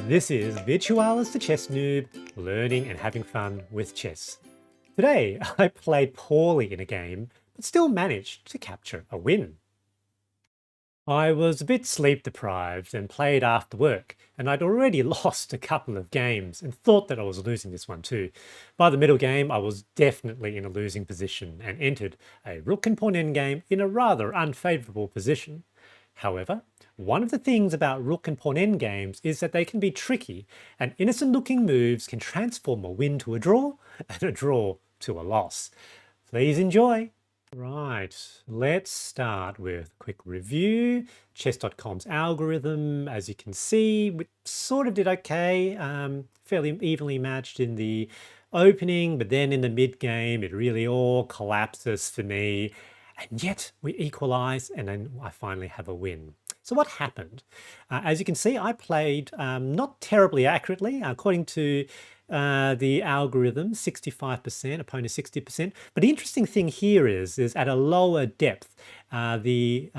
This is Virtualis the Chess Noob, learning and having fun with chess. Today, I played poorly in a game, but still managed to capture a win. I was a bit sleep deprived and played after work, and I'd already lost a couple of games and thought that I was losing this one too. By the middle game, I was definitely in a losing position and entered a rook and pawn endgame in a rather unfavourable position. However, one of the things about rook and pawn endgames is that they can be tricky, and innocent-looking moves can transform a win to a draw and a draw to a loss. Please enjoy. Right, let's start with a quick review. Chess.com's algorithm, as you can see, we sort of did okay, fairly evenly matched in the opening, but then in the mid game, it really all collapses for me. And yet we equalize, and then I finally have a win. So what happened? As you can see, I played not terribly accurately, according to the algorithm, 65%, opponent 60%. But the interesting thing here is at a lower depth, the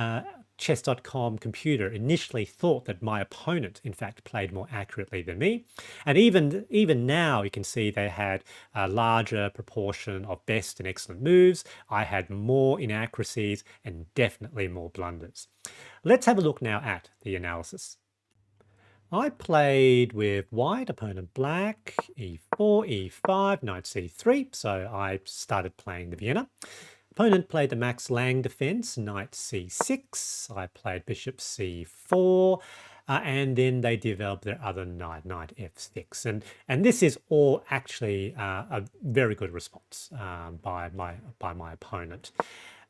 chess.com computer initially thought that my opponent, in fact, played more accurately than me. And even now, you can see they had a larger proportion of best and excellent moves. I had more inaccuracies and definitely more blunders. Let's have a look now at the analysis. I played with white, opponent black, e4, e5, knight c3, so I started playing the Vienna. Opponent played the Max Lang defense, knight c6. I played bishop c4, and then they developed their other knight, knight f6. And this is all actually a very good response by my opponent.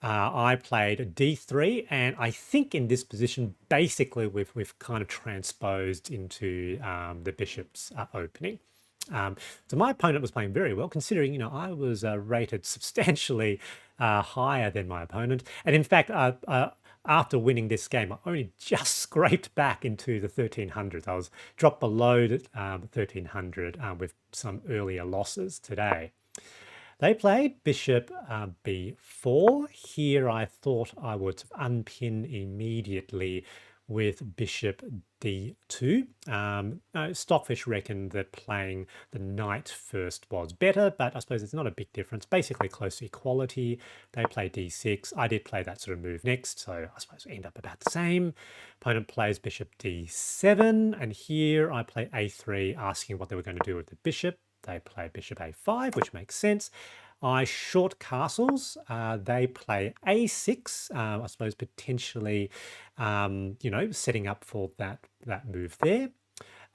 I played d3, and I think in this position, basically we've kind of transposed into the bishop's opening. So my opponent was playing very well, considering, I was rated substantially higher than my opponent. And in fact, after winning this game, I only just scraped back into the 1300s. I was dropped below the 1300 with some earlier losses today. They played bishop b4. Here I thought I would unpin immediately with bishop d2. Stockfish reckoned that playing the knight first was better, but I suppose it's not a big difference. Basically close to equality. They played d6. I did play that sort of move next, so I suppose we end up about the same. Opponent plays bishop d7, and here I play a3, asking what they were going to do with the bishop. They play bishop a5, which makes sense. I short castles. They play a6. I suppose potentially, setting up for that move there.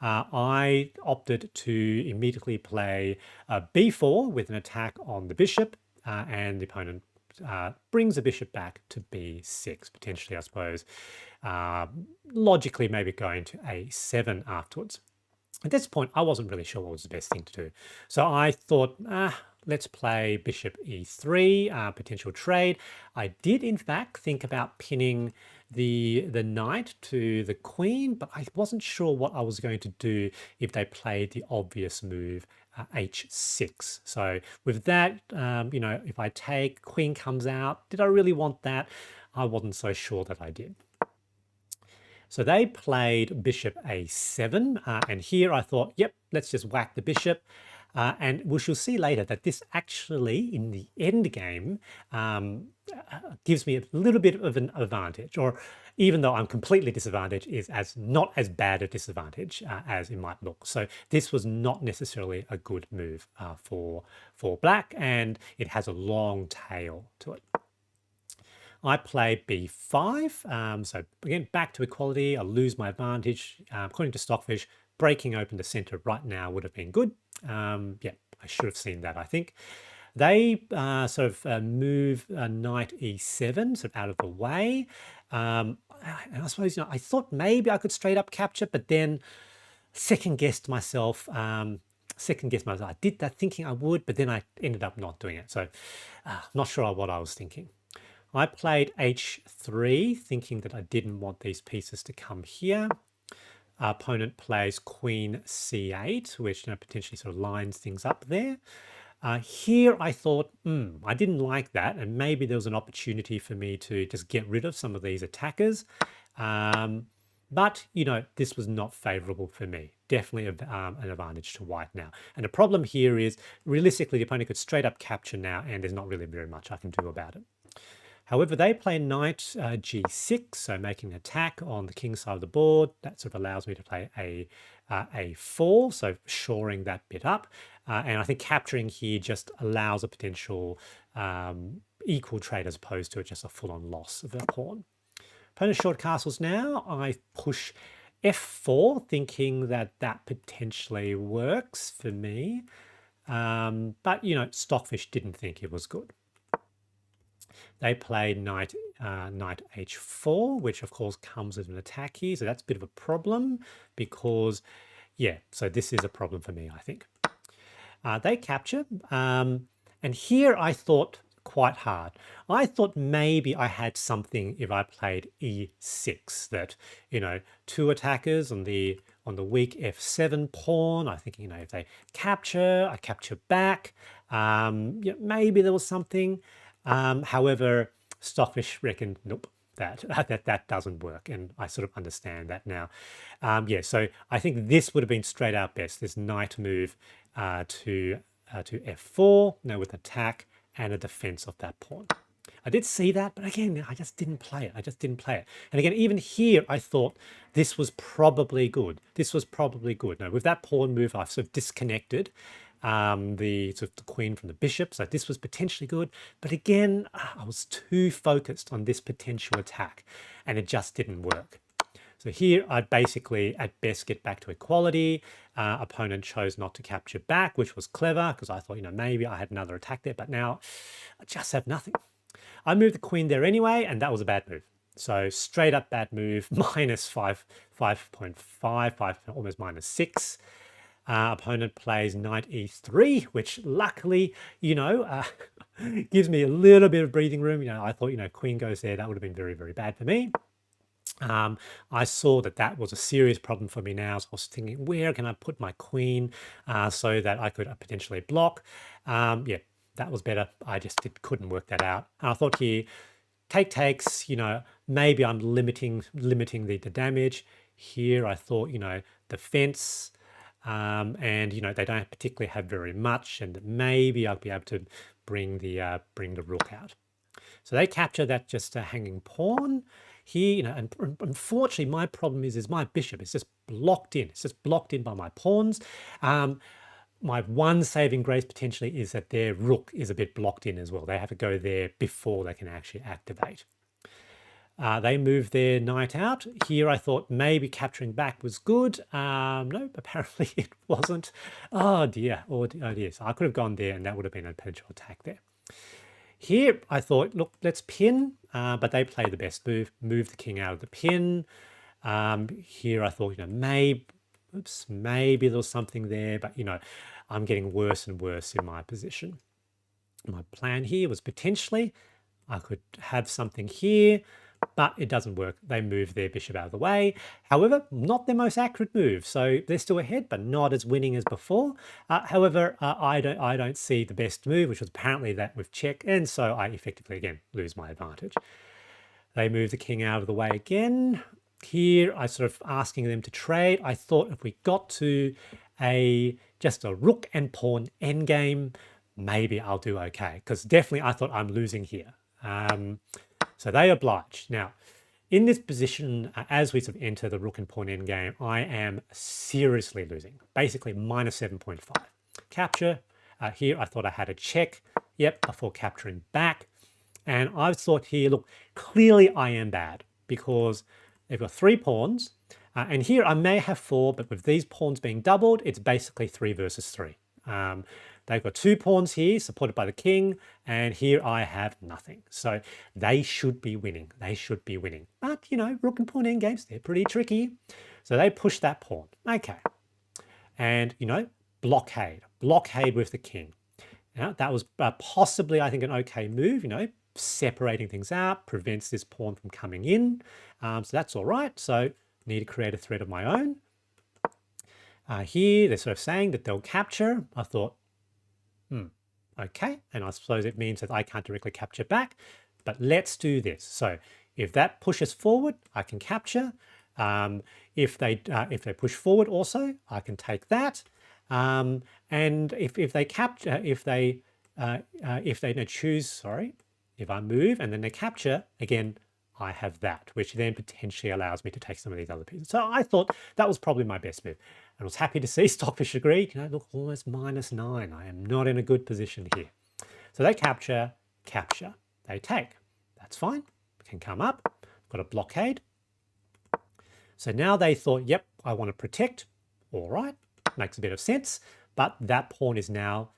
I opted to immediately play b4 with an attack on the bishop, and the opponent brings the bishop back to b6, potentially, I suppose, logically maybe going to a7 afterwards. At this point, I wasn't really sure what was the best thing to do. So I thought, let's play bishop e3, potential trade. I did, in fact, think about pinning the knight to the queen, but I wasn't sure what I was going to do if they played the obvious move, h6. So with that, if I take, queen comes out, did I really want that? I wasn't so sure that I did. So they played bishop a7, and here I thought, yep, let's just whack the bishop. And we shall see later that this actually, in the end game, gives me a little bit of an advantage, or even though I'm completely disadvantaged, is not as bad a disadvantage as it might look. So this was not necessarily a good move for black, and it has a long tail to it. I play b5, so again, back to equality. I lose my advantage. According to Stockfish, breaking open the center right now would have been good. Yeah, I should have seen that, I think. They move knight e7, sort of out of the way. And I suppose, I thought maybe I could straight up capture, but then second-guessed myself. I did that thinking I would, but then I ended up not doing it. So not sure what I was thinking. I played h3, thinking that I didn't want these pieces to come here. Our opponent plays queen c8, which potentially sort of lines things up there. Here I thought, I didn't like that, and maybe there was an opportunity for me to just get rid of some of these attackers. But, this was not favorable for me. definitely an advantage to white now. And the problem here is, realistically, the opponent could straight up capture now, and there's not really very much I can do about it. However, they play knight g6, so making an attack on the king side of the board. That sort of allows me to play a4, so shoring that bit up. And I think capturing here just allows a potential equal trade as opposed to just a full-on loss of a pawn. Opponent short castles now. I push f4, thinking that that potentially works for me. But, you know, Stockfish didn't think it was good. They played knight h4, which of course comes as an attack here. So that's a bit of a problem because, yeah, so this is a problem for me, I think. They capture. And here I thought quite hard. I thought maybe I had something if I played e6, that, you know, two attackers on the weak f7 pawn. I think, you know, if they capture, I capture back. Yeah, maybe there was something. However, Stockfish reckoned, nope, that doesn't work, and I sort of understand that now. Yeah, so I think this would have been straight out best. This knight move to f4, now with attack and a defense of that pawn. I did see that, but again, I just didn't play it. I just didn't play it. And again, even here, I thought this was probably good. This was probably good. Now, with that pawn move, I've sort of disconnected the queen from the bishop, so this was potentially good. But again, I was too focused on this potential attack, and it just didn't work. So here, I'd basically, at best, get back to equality. Opponent chose not to capture back, which was clever, because I thought, you know, maybe I had another attack there, but now I just have nothing. I moved the queen there anyway, and that was a bad move. So straight up bad move, minus 5.5, almost minus 6. Opponent plays knight e3, which luckily, you know, gives me a little bit of breathing room. You know, I thought, you know, queen goes there, that would have been very, very bad for me. I saw that that was a serious problem for me now. So I was thinking, where can I put my queen so that I could potentially block? Yeah, that was better. I just couldn't work that out. And I thought here, take takes, you know, maybe I'm limiting the damage. Here I thought, you know, defense, and, you know, they don't particularly have very much, and maybe I'll be able to bring the rook out. So they capture that just a hanging pawn here, you know, and unfortunately my problem is my bishop is just blocked in. It's just blocked in by my pawns. My one saving grace potentially is that their rook is a bit blocked in as well. They have to go there before they can actually activate. They move their knight out. Here I thought maybe capturing back was good. No, apparently it wasn't. Oh dear, oh dear. So I could have gone there and that would have been a potential attack there. Here I thought, look, let's pin, but they play the best move, move the king out of the pin. Here I thought, you know, maybe there was something there, but, you know, I'm getting worse and worse in my position. My plan here was potentially I could have something here, but it doesn't work. They move their bishop out of the way. However, not their most accurate move. So they're still ahead, but not as winning as before. However, I don't see the best move, which was apparently that with check. And so I effectively, again, lose my advantage. They move the king out of the way again. Here, I sort of asking them to trade. I thought if we got to just a rook and pawn endgame, maybe I'll do okay. Because definitely I thought I'm losing here. So they oblige. Now, in this position, as we sort of enter the rook and pawn endgame, I am seriously losing, basically minus 7.5. Capture, here I thought I had a check, yep, before capturing back. And I thought here, look, clearly I am bad because they've got 3 pawns. And here I may have 4, but with these pawns being doubled, it's basically 3 versus 3. They've got 2 pawns here supported by the king, and here I have nothing. So they should be winning. They should be winning. But, you know, rook and pawn endgames, they're pretty tricky. So they push that pawn. Okay. And, you know, blockade with the king. Now, that was possibly, I think, an okay move, you know, separating things out, prevents this pawn from coming in. So that's all right. So need to create a threat of my own. Here, they're sort of saying that they'll capture. I thought, okay, and I suppose it means that I can't directly capture back, but let's do this. So if that pushes forward, I can capture. if they push forward also, I can take that. And if they capture, if they no, choose, sorry, if I move and then they capture, again, I have that, which then potentially allows me to take some of these other pieces. So I thought that was probably my best move. And I was happy to see Stockfish agreed. You know, look, almost -9. I am not in a good position here. So they capture, capture. They take. That's fine. Can come up. Got a blockade. So now they thought, yep, I want to protect. All right, makes a bit of sense. But that pawn is now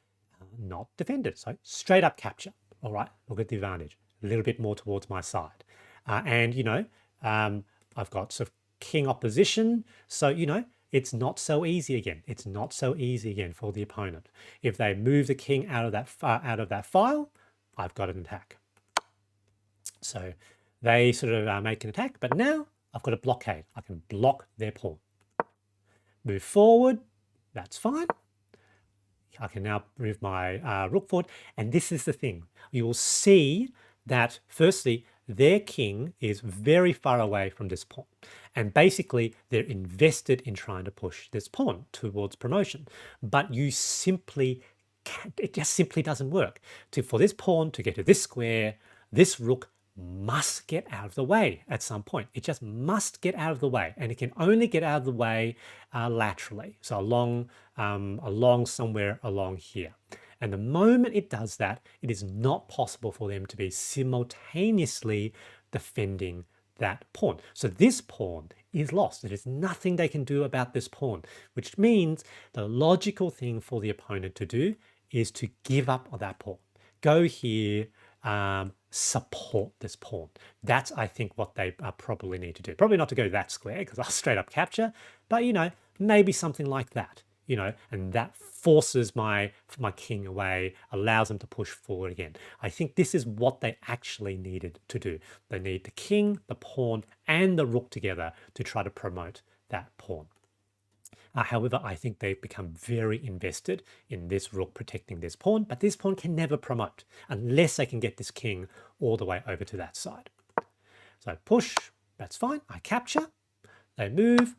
not defended. So straight up capture. All right, look at the advantage. A little bit more towards my side. And, you know, I've got sort of king opposition. So, you know, it's not so easy again. It's not so easy again for the opponent. If they move the king out of that file, I've got an attack. So they sort of make an attack, but now I've got a blockade. I can block their pawn. Move forward, that's fine. I can now move my rook forward. And this is the thing. You will see that, firstly, their king is very far away from this pawn. And basically, they're invested in trying to push this pawn towards promotion. But you simply can't, it just simply doesn't work. For this pawn to get to this square, this rook must get out of the way at some point. It just must get out of the way, and it can only get out of the way laterally, so along somewhere along here. And the moment it does that, it is not possible for them to be simultaneously defending that pawn. So this pawn is lost. There is nothing they can do about this pawn, which means the logical thing for the opponent to do is to give up on that pawn. Go here, support this pawn. That's, I think, what they probably need to do. Probably not to go that square because I'll straight up capture, but, you know, maybe something like that, you know, and that forces my king away, allows them to push forward again. I think this is what they actually needed to do. They need the king, the pawn, and the rook together to try to promote that pawn. However, I think they've become very invested in this rook protecting this pawn, but this pawn can never promote unless they can get this king all the way over to that side. So push, that's fine. I capture, they move,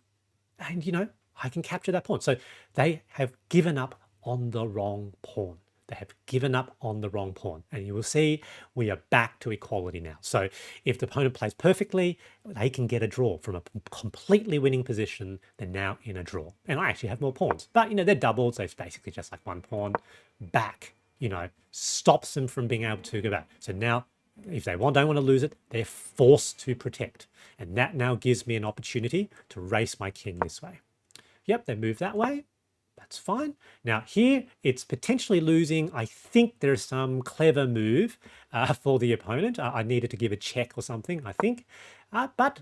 and, you know, I can capture that pawn. So they have given up on the wrong pawn. They have given up on the wrong pawn. And you will see we are back to equality now. So if the opponent plays perfectly, they can get a draw from a completely winning position. They're now in a draw. And I actually have more pawns. But, you know, they're doubled, so it's basically just like one pawn back, you know, stops them from being able to go back. So now, if they don't want to lose it, they're forced to protect. And that now gives me an opportunity to race my king this way. Yep, they move that way. That's fine. Now here, it's potentially losing. I think there's some clever move for the opponent. I needed to give a check or something, I think. But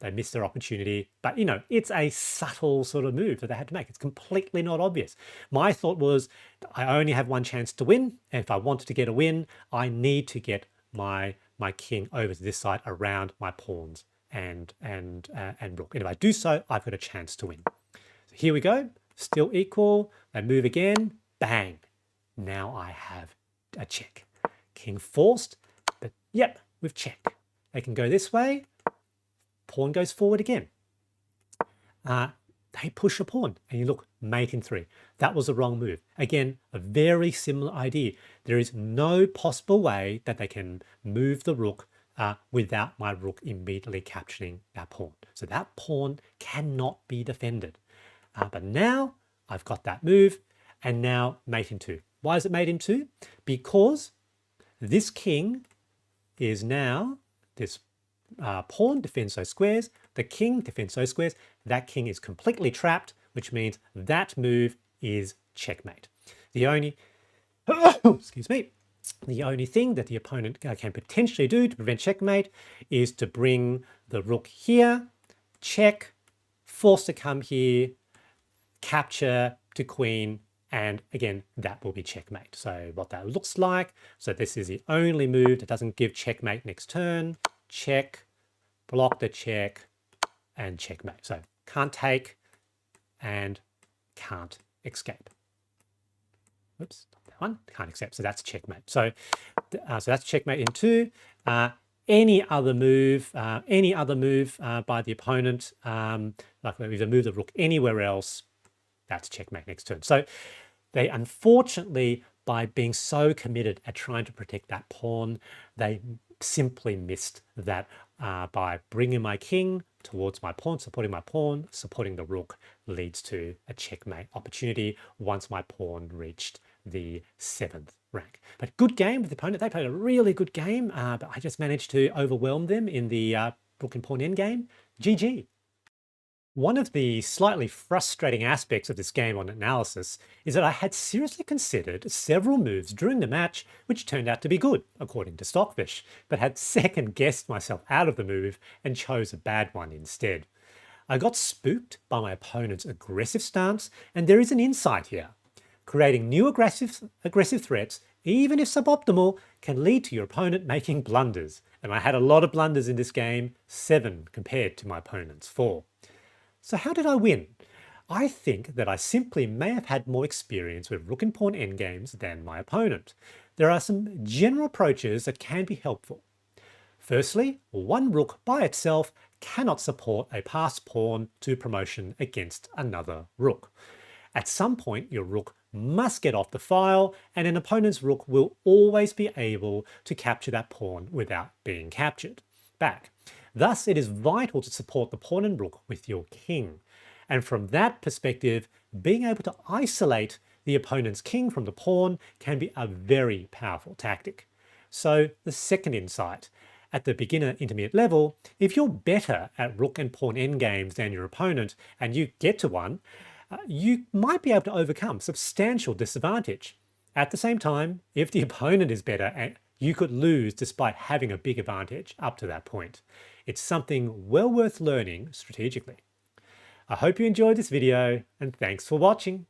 they missed their opportunity. But, you know, it's a subtle sort of move that they had to make. It's completely not obvious. My thought was, I only have one chance to win. And if I wanted to get a win, I need to get my king over to this side around my pawns and rook. And if I do so, I've got a chance to win. So here we go. Still equal. They move again. Bang. Now I have a check. King forced, but yep, we've checked. They can go this way. Pawn goes forward again. They push a pawn, and you look, mate in 3. That was the wrong move. Again, a very similar idea. There is no possible way that they can move the rook without my rook immediately capturing that pawn. So that pawn cannot be defended. But now I've got that move, and now mate in 2. Why is it mate in 2? Because this king is now, this pawn defends those squares, the king defends those squares, that king is completely trapped, which means that move is checkmate. The only, excuse me, the only thing that the opponent can potentially do to prevent checkmate is to bring the rook here, check, force to come here, capture to queen, and again, that will be checkmate. So what that looks like, so this is the only move that doesn't give checkmate next turn. Check, block the check, and checkmate. So can't take and can't escape. Oops, not that one, can't accept. So that's checkmate. So that's checkmate in 2. any other move, by the opponent, like if they move the rook anywhere else, that's checkmate next turn. So they unfortunately, by being so committed at trying to protect that pawn, they simply missed that by bringing my king towards my pawn, supporting the rook leads to a checkmate opportunity once my pawn reached the 7th rank. But good game with the opponent. They played a really good game, but I just managed to overwhelm them in the rook and pawn endgame. GG. One of the slightly frustrating aspects of this game on analysis is that I had seriously considered several moves during the match which turned out to be good, according to Stockfish, but had second guessed myself out of the move and chose a bad one instead. I got spooked by my opponent's aggressive stance, and there is an insight here. Creating new aggressive threats, even if suboptimal, can lead to your opponent making blunders. And I had a lot of blunders in this game, 7 compared to my opponent's 4. So how did I win? I think that I simply may have had more experience with rook and pawn endgames than my opponent. There are some general approaches that can be helpful. Firstly, one rook by itself cannot support a passed pawn to promotion against another rook. At some point, your rook must get off the file, and an opponent's rook will always be able to capture that pawn without being captured back. Thus, it is vital to support the pawn and rook with your king. And from that perspective, being able to isolate the opponent's king from the pawn can be a very powerful tactic. So the second insight, at the beginner intermediate level, if you're better at rook and pawn endgames than your opponent and you get to one, you might be able to overcome substantial disadvantage. At the same time, if the opponent is better, you could lose despite having a big advantage up to that point. It's something well worth learning strategically. I hope you enjoyed this video, and thanks for watching.